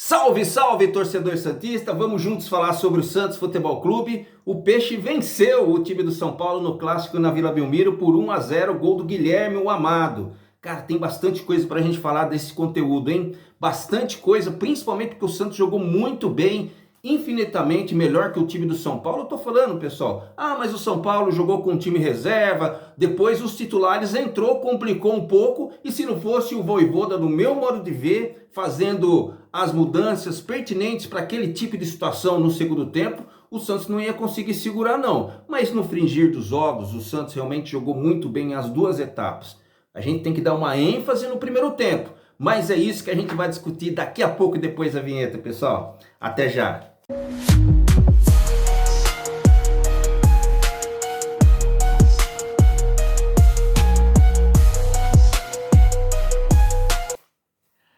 Salve, salve, torcedor santista! Vamos juntos falar sobre o Santos Futebol Clube. O Peixe venceu o time do São Paulo no clássico na Vila Belmiro por 1-0, gol do Guilherme, o Amado. Cara, tem bastante coisa pra gente falar desse conteúdo, hein? Bastante coisa, principalmente porque o Santos jogou muito bem, infinitamente melhor que o time do São Paulo. Eu tô falando, pessoal, mas o São Paulo jogou com um time reserva, depois os titulares entrou, complicou um pouco, e se não fosse o Vojvoda, no meu modo de ver, fazendo as mudanças pertinentes para aquele tipo de situação no segundo tempo, o Santos não ia conseguir segurar não. Mas no fringir dos ovos, o Santos realmente jogou muito bem as duas etapas. A gente tem que dar uma ênfase no primeiro tempo, mas é isso que a gente vai discutir daqui a pouco, depois da vinheta, pessoal. Até já!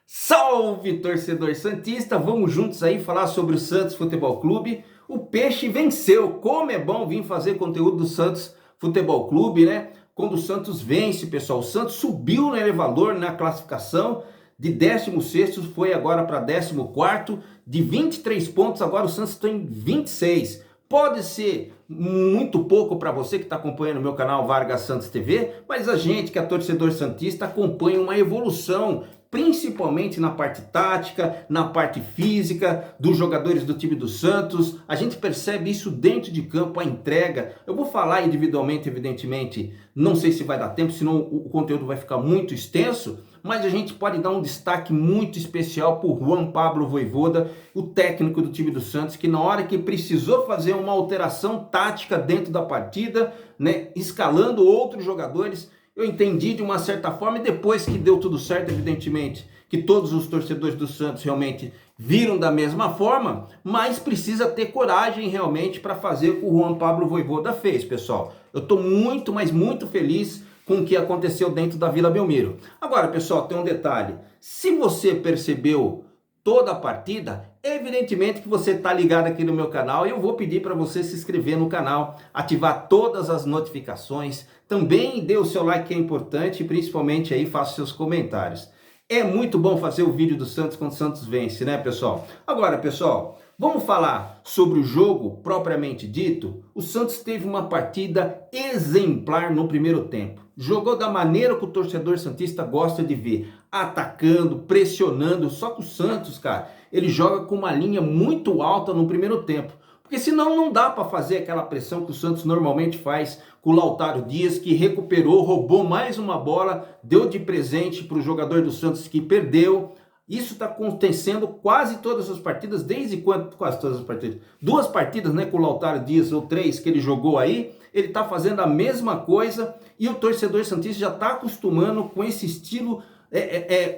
Salve, torcedor santista! Vamos juntos aí falar sobre o Santos Futebol Clube. O Peixe venceu. Como é bom vir fazer conteúdo do Santos Futebol Clube, né? Quando o Santos vence, pessoal, o Santos subiu no elevador na classificação, de 16º foi agora para 14º, de 23 pontos, agora o Santos está em 26. Pode ser muito pouco para você que está acompanhando o meu canal Vargas Santos TV, mas a gente que é torcedor santista acompanha uma evolução, principalmente na parte tática, na parte física dos jogadores do time do Santos. A gente percebe isso dentro de campo, a entrega. Eu vou falar individualmente, evidentemente, não sei se vai dar tempo, senão o conteúdo vai ficar muito extenso, mas a gente pode dar um destaque muito especial para o Juan Pablo Vojvoda, o técnico do time do Santos, que na hora que precisou fazer uma alteração tática dentro da partida, né, escalando outros jogadores, eu entendi de uma certa forma, e depois que deu tudo certo, evidentemente, que todos os torcedores do Santos realmente viram da mesma forma, mas precisa ter coragem realmente para fazer o que o Juan Pablo Vojvoda fez, pessoal. Eu estou muito, mas muito feliz com o que aconteceu dentro da Vila Belmiro. Agora, pessoal, tem um detalhe. Se você percebeu toda a partida, evidentemente que você está ligado aqui no meu canal, e eu vou pedir para você se inscrever no canal, ativar todas as notificações, também dê o seu like que é importante, e principalmente aí faça seus comentários. É muito bom fazer o vídeo do Santos quando o Santos vence, né, pessoal? Agora, pessoal, vamos falar sobre o jogo propriamente dito. O Santos teve uma partida exemplar no primeiro tempo. Jogou da maneira que o torcedor santista gosta de ver, atacando, pressionando. Só que o Santos, cara, ele joga com uma linha muito alta no primeiro tempo. Porque senão não dá para fazer aquela pressão que o Santos normalmente faz com o Lautaro Dias, que recuperou, roubou mais uma bola, deu de presente para o jogador do Santos que perdeu. Isso está acontecendo quase todas as partidas, desde quando? Quase todas as partidas. 2 partidas, né, com o Lautaro Dias, ou 3 que ele jogou aí, ele está fazendo a mesma coisa, e o torcedor santista já está acostumando com esse estilo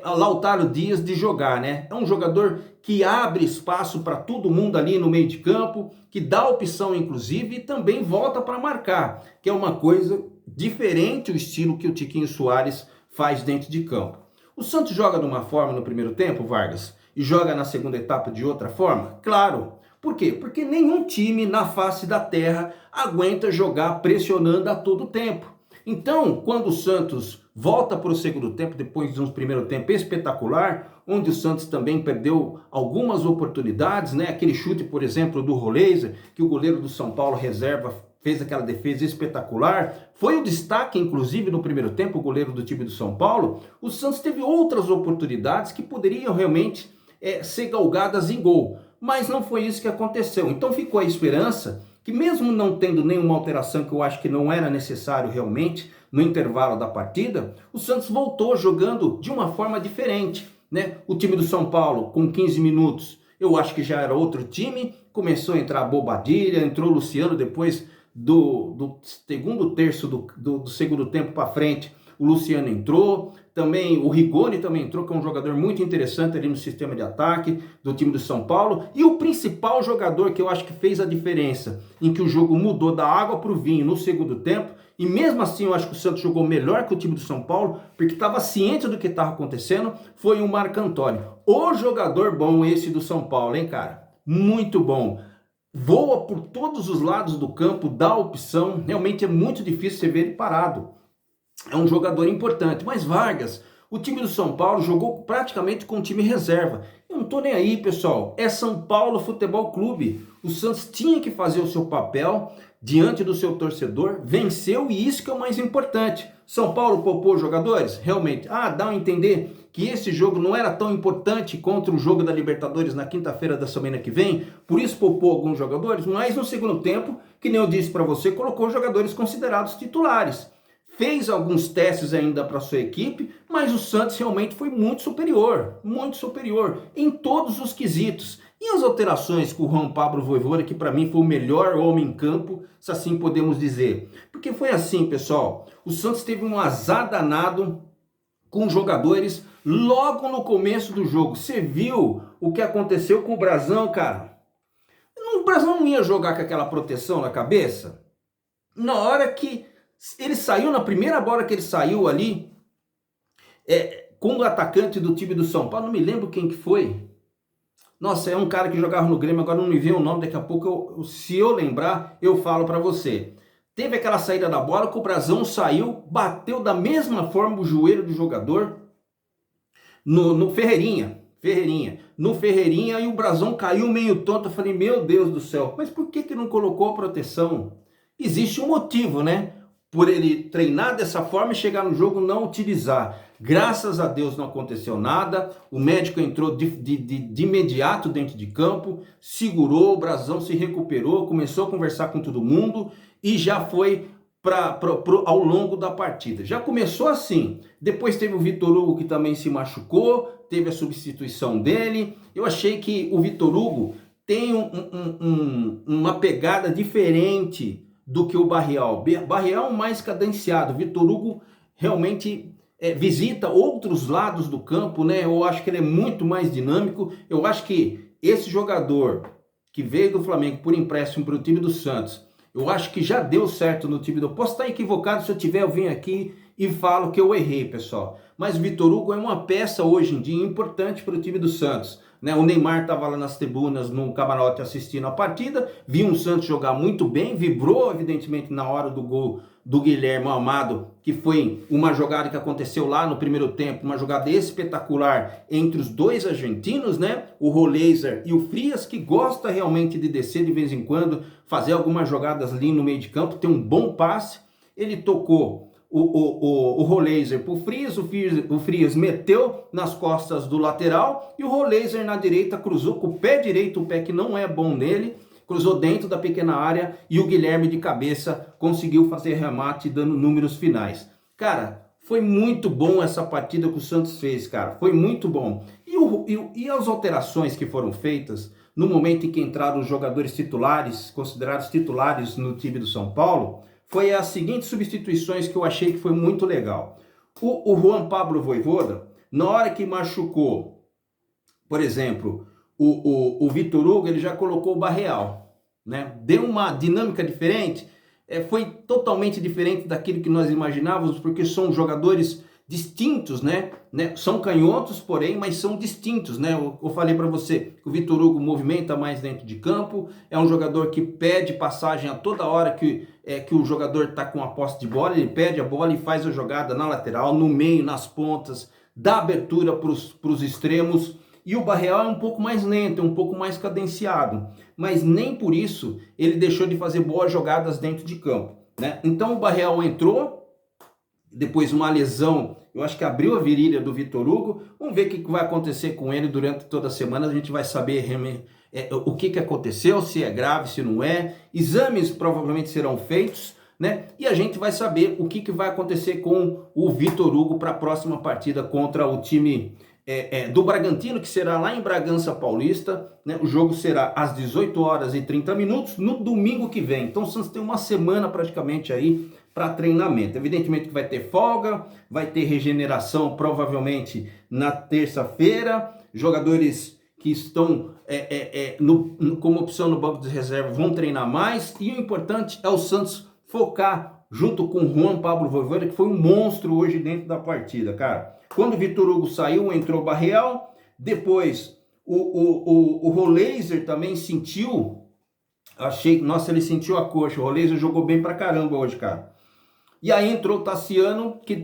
Lautaro Dias de jogar, né? É um jogador que abre espaço para todo mundo ali no meio de campo, que dá opção inclusive, e também volta para marcar, que é uma coisa diferente o estilo que o Tiquinho Soares faz dentro de campo. O Santos joga de uma forma no primeiro tempo, Vargas, e joga na segunda etapa de outra forma? Claro. Por quê? Porque nenhum time na face da terra aguenta jogar pressionando a todo tempo. Então, quando o Santos volta para o segundo tempo, depois de um primeiro tempo espetacular, onde o Santos também perdeu algumas oportunidades, né? Aquele chute, por exemplo, do Roleiser, que o goleiro do São Paulo reserva fez aquela defesa espetacular, foi o destaque, inclusive, no primeiro tempo, o goleiro do time do São Paulo. O Santos teve outras oportunidades que poderiam realmente ser galgadas em gol, mas não foi isso que aconteceu. Então ficou a esperança que, mesmo não tendo nenhuma alteração, que eu acho que não era necessário realmente, no intervalo da partida, o Santos voltou jogando de uma forma diferente, né? O time do São Paulo, com 15 minutos, eu acho que já era outro time, começou a entrar Bobadilha, entrou Luciano depois do segundo terço do segundo tempo para frente, o Luciano entrou, também o Rigoni também entrou, que é um jogador muito interessante ali no sistema de ataque do time do São Paulo, e o principal jogador que eu acho que fez a diferença, em que o jogo mudou da água para o vinho no segundo tempo, e mesmo assim eu acho que o Santos jogou melhor que o time do São Paulo, porque estava ciente do que estava acontecendo, foi o Marco Antônio. O jogador bom esse do São Paulo, hein, cara? Muito bom. Voa por todos os lados do campo, dá opção, realmente é muito difícil você ver ele parado. É um jogador importante, mas Vargas, o time do São Paulo jogou praticamente com o time reserva. Eu não tô nem aí, pessoal. É São Paulo Futebol Clube. O Santos tinha que fazer o seu papel diante do seu torcedor, venceu e isso que é o mais importante. São Paulo poupou jogadores? Realmente. Dá a entender que esse jogo não era tão importante contra o jogo da Libertadores na quinta-feira da semana que vem, por isso poupou alguns jogadores, mas no segundo tempo, que nem eu disse para você, colocou jogadores considerados titulares. Fez alguns testes ainda para sua equipe, mas o Santos realmente foi muito superior em todos os quesitos. E as alterações com o Juan Pablo Vojvoda, que para mim foi o melhor homem em campo, se assim podemos dizer. Porque foi assim, pessoal, o Santos teve um azar danado com jogadores logo no começo do jogo. Você viu o que aconteceu com o Brasão, cara? O Brasão não ia jogar com aquela proteção na cabeça? Na hora que ele saiu, na primeira bola que ele saiu ali, com o atacante do time do São Paulo, não me lembro quem que foi. Nossa, é um cara que jogava no Grêmio, agora não me vem o nome, daqui a pouco, se eu lembrar, eu falo para você. Teve aquela saída da bola que o Brasão saiu, bateu da mesma forma o joelho do jogador no Ferreirinha. No Ferreirinha, e o Brasão caiu meio tonto. Eu falei, meu Deus do céu, mas por que não colocou a proteção? Existe um motivo, né? Por ele treinar dessa forma e chegar no jogo não utilizar. Graças a Deus não aconteceu nada, o médico entrou de imediato dentro de campo, segurou, o Brasão se recuperou, começou a conversar com todo mundo e já foi ao longo da partida. Já começou assim, depois teve o Vitor Hugo que também se machucou, teve a substituição dele. Eu achei que o Vitor Hugo tem uma pegada diferente do que o Barreal. Barreal mais cadenciado, Vitor Hugo realmente visita outros lados do campo, né? Eu acho que ele é muito mais dinâmico. Eu acho que esse jogador que veio do Flamengo por empréstimo para o time do Santos, eu acho que já deu certo no time do... Posso estar equivocado, se eu tiver, eu venho aqui e falo que eu errei, pessoal. Mas o Vitor Hugo é uma peça hoje em dia importante para o time do Santos. Né? O Neymar estava lá nas tribunas, no camarote, assistindo a partida, viu o Santos jogar muito bem, vibrou, evidentemente, na hora do gol do Guilherme Amado, que foi uma jogada que aconteceu lá no primeiro tempo, uma jogada espetacular entre os dois argentinos, né? O Roleiser e o Frias, que gosta realmente de descer de vez em quando, fazer algumas jogadas ali no meio de campo, tem um bom passe. Ele tocou o Roleiser pro Frias, o Frias meteu nas costas do lateral e o Roleiser na direita cruzou com o pé direito, o pé que não é bom nele, cruzou dentro da pequena área e o Guilherme de cabeça conseguiu fazer remate dando números finais. Cara, foi muito bom essa partida que o Santos fez, cara, foi muito bom. E as alterações que foram feitas no momento em que entraram os jogadores titulares, considerados titulares no time do São Paulo, foi as seguintes substituições que eu achei que foi muito legal. O Juan Pablo Vojvoda, na hora que machucou, por exemplo, o Vitor Hugo, ele já colocou o Barreal, né? Deu uma dinâmica diferente, foi totalmente diferente daquilo que nós imaginávamos, porque são jogadores distintos, né? São canhotos, porém, mas são distintos, né? Eu falei para você que o Vitor Hugo movimenta mais dentro de campo, é um jogador que pede passagem a toda hora que o jogador está com a posse de bola, ele pede a bola e faz a jogada na lateral, no meio, nas pontas, dá abertura para os extremos. E o Barreal é um pouco mais lento, é um pouco mais cadenciado, mas nem por isso ele deixou de fazer boas jogadas dentro de campo, né? Então o Barreal entrou, depois uma lesão, eu acho que abriu a virilha do Vitor Hugo. Vamos ver o que vai acontecer com ele durante toda a semana, a gente vai saber o que aconteceu, se é grave, se não é. Exames provavelmente serão feitos, né? E a gente vai saber o que vai acontecer com o Vitor Hugo para a próxima partida contra o time do Bragantino, que será lá em Bragança Paulista, né? O jogo será às 18h30 no domingo que vem. Então o Santos tem uma semana praticamente aí para treinamento. Evidentemente que vai ter folga, vai ter regeneração provavelmente na terça-feira. Jogadores que estão como opção no banco de reserva vão treinar mais. E o importante é o Santos focar junto com o Juan Pablo Vojvoda, que foi um monstro hoje dentro da partida, cara. Quando o Vitor Hugo saiu, entrou o Barreal. Depois o Roleiser também sentiu. Achei, nossa, ele sentiu a coxa. O Roleiser jogou bem pra caramba hoje, cara. E aí entrou o Tassiano, que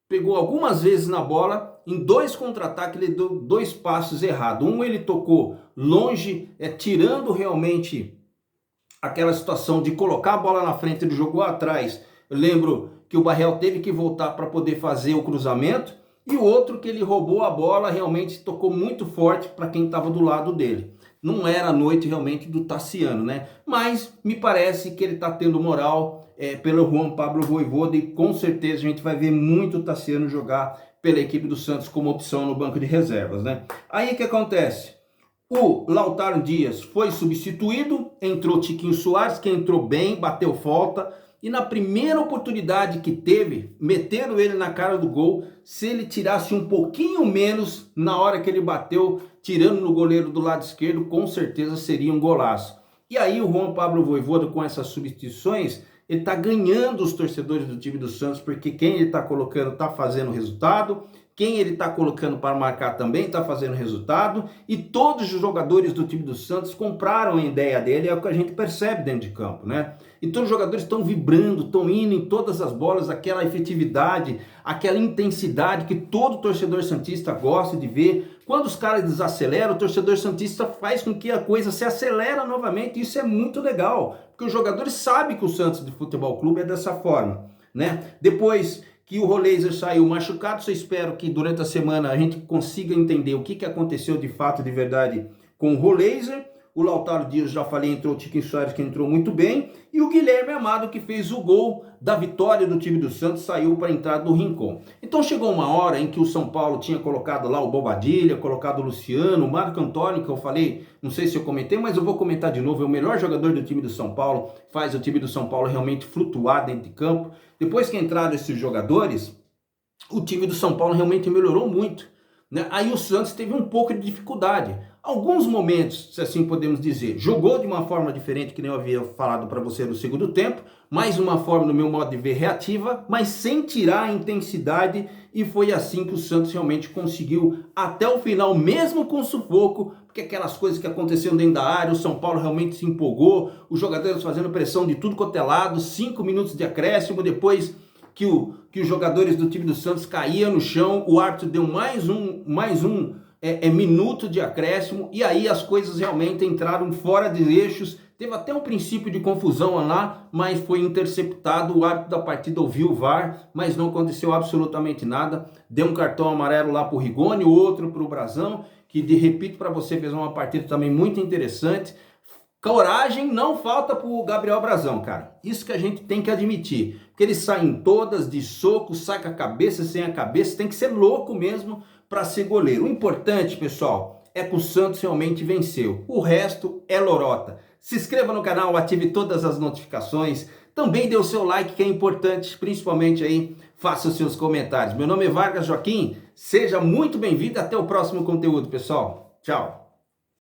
pegou algumas vezes na bola em 2 contra-ataques ele deu 2 passos errados. Um ele tocou longe, tirando realmente aquela situação de colocar a bola na frente, ele jogou atrás. Eu lembro que o Barrel teve que voltar para poder fazer o cruzamento. E o outro que ele roubou a bola, realmente tocou muito forte para quem estava do lado dele. Não era a noite realmente do Tassiano, né? Mas me parece que ele está tendo moral pelo Juan Pablo Vojvoda, e com certeza a gente vai ver muito o Tassiano jogar pela equipe do Santos como opção no banco de reservas, né? Aí o que acontece? O Lautaro Dias foi substituído, entrou Tiquinho Soares, que entrou bem, bateu falta. E na primeira oportunidade que teve, meteram ele na cara do gol. Se ele tirasse um pouquinho menos na hora que ele bateu, tirando no goleiro do lado esquerdo, com certeza seria um golaço. E aí o Juan Pablo Vojvoda, com essas substituições, ele está ganhando os torcedores do time do Santos, porque quem ele está colocando está fazendo resultado, quem ele está colocando para marcar também está fazendo resultado, e todos os jogadores do time do Santos compraram a ideia dele, é o que a gente percebe dentro de campo, né? E todos os jogadores estão vibrando, estão indo em todas as bolas, aquela efetividade, aquela intensidade que todo torcedor santista gosta de ver. Quando os caras desaceleram, o torcedor santista faz com que a coisa se acelera novamente, isso é muito legal, porque os jogadores sabem que o Santos de Futebol Clube é dessa forma, né? Depois que o Roleiser saiu machucado, eu espero que durante a semana a gente consiga entender o que aconteceu de fato, de verdade, com o Roleiser. O Lautaro Dias, já falei, entrou o Tiquinho Soares, que entrou muito bem, e o Guilherme Amado, que fez o gol da vitória do time do Santos, saiu para a entrada do Rincon. Então chegou uma hora em que o São Paulo tinha colocado lá o Bobadilha, colocado o Luciano, o Marco Antônio, que eu falei, não sei se eu comentei, mas eu vou comentar de novo, é o melhor jogador do time do São Paulo, faz o time do São Paulo realmente flutuar dentro de campo. Depois que entraram esses jogadores, o time do São Paulo realmente melhorou muito, né? Aí o Santos teve um pouco de dificuldade. Alguns momentos, se assim podemos dizer, jogou de uma forma diferente, que nem eu havia falado para você no segundo tempo, mais uma forma, no meu modo de ver, reativa, mas sem tirar a intensidade, e foi assim que o Santos realmente conseguiu até o final, mesmo com sufoco, porque aquelas coisas que aconteceram dentro da área, o São Paulo realmente se empolgou, os jogadores fazendo pressão de tudo quanto é lado, 5 minutos de acréscimo, depois que os jogadores do time do Santos caíam no chão, o árbitro deu mais um minuto de acréscimo, e aí as coisas realmente entraram fora de eixos. Teve até um princípio de confusão lá, mas foi interceptado. O árbitro da partida ouviu o VAR, mas não aconteceu absolutamente nada. Deu um cartão amarelo lá para o Rigoni, outro para o Brazão, que, repito para você, fez uma partida também muito interessante. Coragem não falta para o Gabriel Brazão, cara. Isso que a gente tem que admitir. Porque eles saem todas de soco, sai com a cabeça, sem a cabeça. Tem que ser louco mesmo para ser goleiro. O importante, pessoal, é que o Santos realmente venceu. O resto é lorota. Se inscreva no canal, ative todas as notificações. Também dê o seu like, que é importante, principalmente aí, faça os seus comentários. Meu nome é Vargas Joaquim, seja muito bem-vindo. Até o próximo conteúdo, pessoal. Tchau.